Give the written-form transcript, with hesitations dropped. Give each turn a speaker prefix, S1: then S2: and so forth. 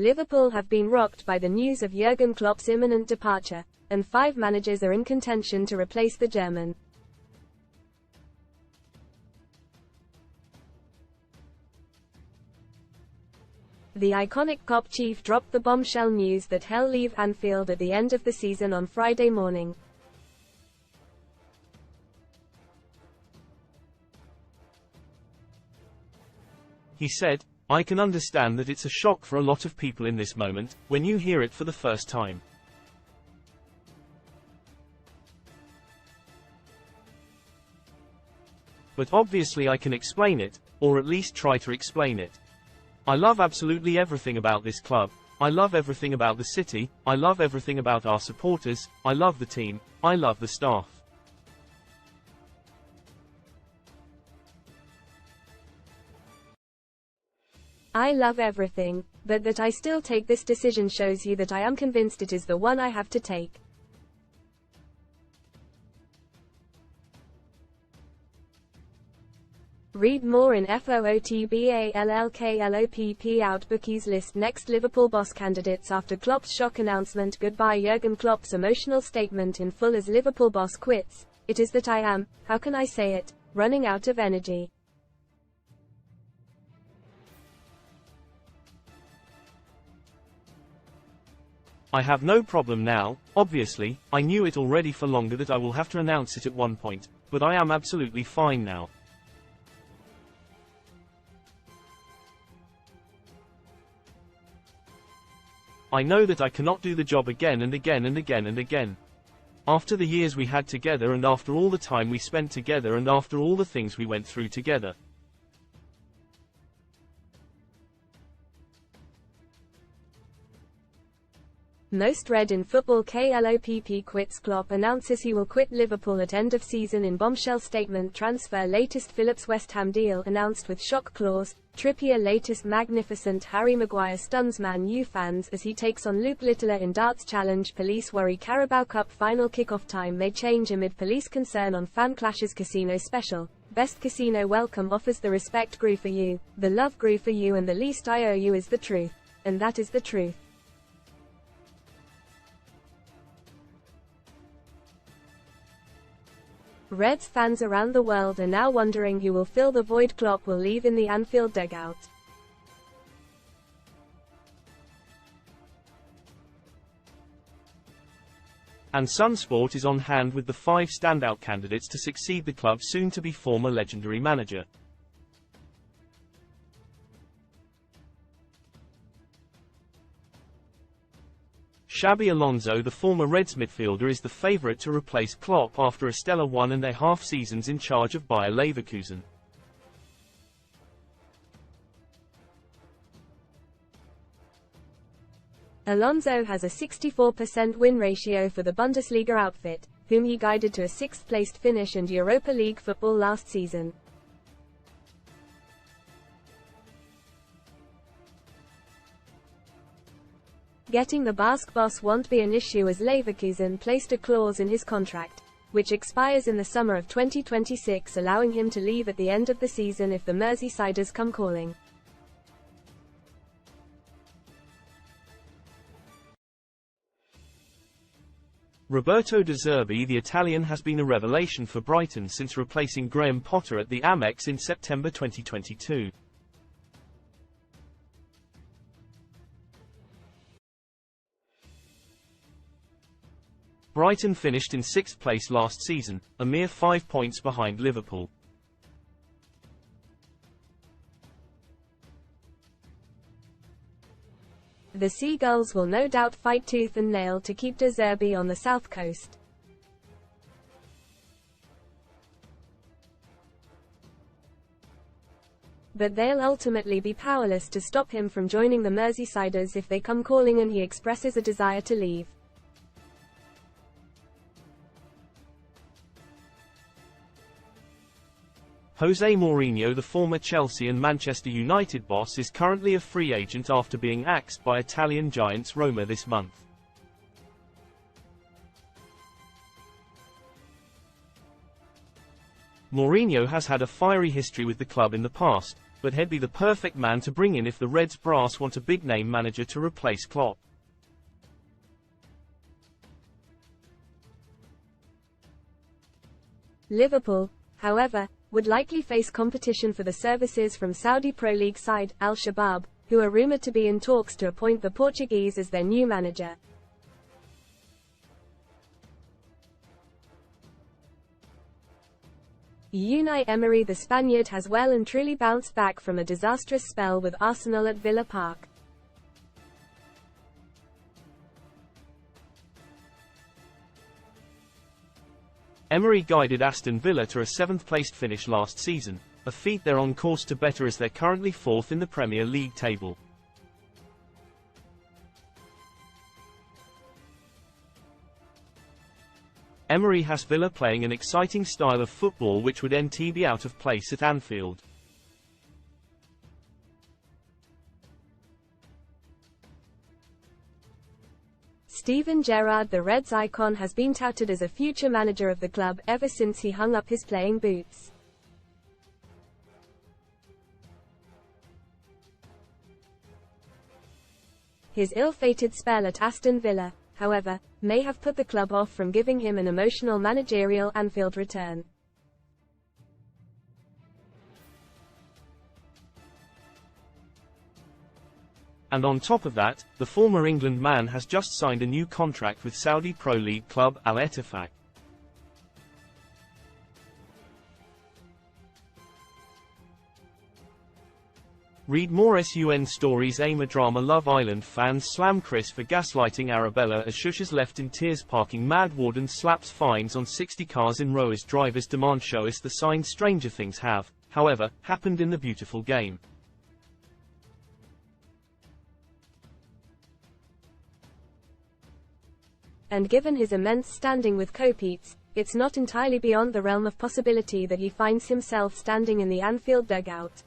S1: Liverpool have been rocked by the news of Jurgen Klopp's imminent departure, and 5 managers are in contention to replace the German. The iconic Kop chief dropped the bombshell news that he'll leave Anfield at the end of the season on Friday morning.
S2: He said, "I can understand that it's a shock for a lot of people in this moment, when you hear it for the first time. But obviously I can explain it, or at least try to explain it. I love absolutely everything about this club. I love everything about the city, I love everything about our supporters, I love the team, I love the staff.
S1: I love everything, but that I still take this decision shows you that I am convinced it is the one I have to take." Read more in FOOTBALLKLOPP out bookies list next Liverpool boss candidates after Klopp's shock announcement. Goodbye Jurgen Klopp's emotional statement in full as Liverpool boss quits. "It is that I am, how can I say it, running out of energy.
S2: I have no problem now. Obviously, I knew it already for longer that I will have to announce it at one point, but I am absolutely fine now. I know that I cannot do the job again and again and again and again. After the years we had together and after all the time we spent together and after all the things we went through together.
S1: Most read in football. Klopp quits. Klopp announces he will quit Liverpool at end of season in bombshell statement. Transfer latest Phillips West Ham deal announced with shock clause. Trippier latest magnificent. Harry Maguire stuns Man U fans as he takes on Luke Littler in darts challenge. Police worry Carabao Cup final kickoff time may change amid police concern on fan clashes. Casino special. Best casino welcome offers the respect grew for you, the love grew for you, and the least I owe you is the truth. And that is the truth. Reds fans around the world are now wondering who will fill the void Klopp will leave in the Anfield dugout.
S2: And Sunsport is on hand with the 5 standout candidates to succeed the club's soon-to-be former legendary manager. Xabi Alonso, the former Reds midfielder, is the favourite to replace Klopp after a stellar 1.5 seasons in charge of Bayer Leverkusen.
S1: Alonso has a 64% win ratio for the Bundesliga outfit, whom he guided to a 6th-placed finish and Europa League football last season. Getting the Basque boss won't be an issue as Leverkusen placed a clause in his contract, which expires in the summer of 2026, allowing him to leave at the end of the season if the Merseysiders come calling.
S2: Roberto De Zerbi, the Italian, has been a revelation for Brighton since replacing Graham Potter at the Amex in September 2022. Brighton finished in 6th place last season, a mere 5 points behind Liverpool.
S1: The Seagulls will no doubt fight tooth and nail to keep De Zerbi on the south coast. But they'll ultimately be powerless to stop him from joining the Merseysiders if they come calling and he expresses a desire to leave.
S2: Jose Mourinho, the former Chelsea and Manchester United boss, is currently a free agent after being axed by Italian giants Roma this month. Mourinho has had a fiery history with the club in the past, but he'd be the perfect man to bring in if the Reds brass want a big-name manager to replace Klopp.
S1: Liverpool, however, would likely face competition for the services from Saudi Pro League side, Al-Shabaab, who are rumoured to be in talks to appoint the Portuguese as their new manager. Unai Emery. The Spaniard has well and truly bounced back from a disastrous spell with Arsenal at Villa Park.
S2: Emery guided Aston Villa to a 7th-placed finish last season, a feat they're on course to better as they're currently 4th in the Premier League table. Emery has Villa playing an exciting style of football which would be out of place at Anfield.
S1: Steven Gerrard. The Reds icon has been touted as a future manager of the club ever since he hung up his playing boots. His ill-fated spell at Aston Villa, however, may have put the club off from giving him an emotional managerial Anfield return.
S2: And on top of that, the former England man has just signed a new contract with Saudi Pro League club T.S.F. Read more SUN stories. Drama. Love Island fans slam Chris for gaslighting Arabella as Shusha's left in tears. Parking mad warden slaps fines on 60 cars in row as drivers demand show us the signs. Stranger things have, however, happened in the beautiful game.
S1: And given his immense standing with co-Petes, it's not entirely beyond the realm of possibility that he finds himself standing in the Anfield dugout.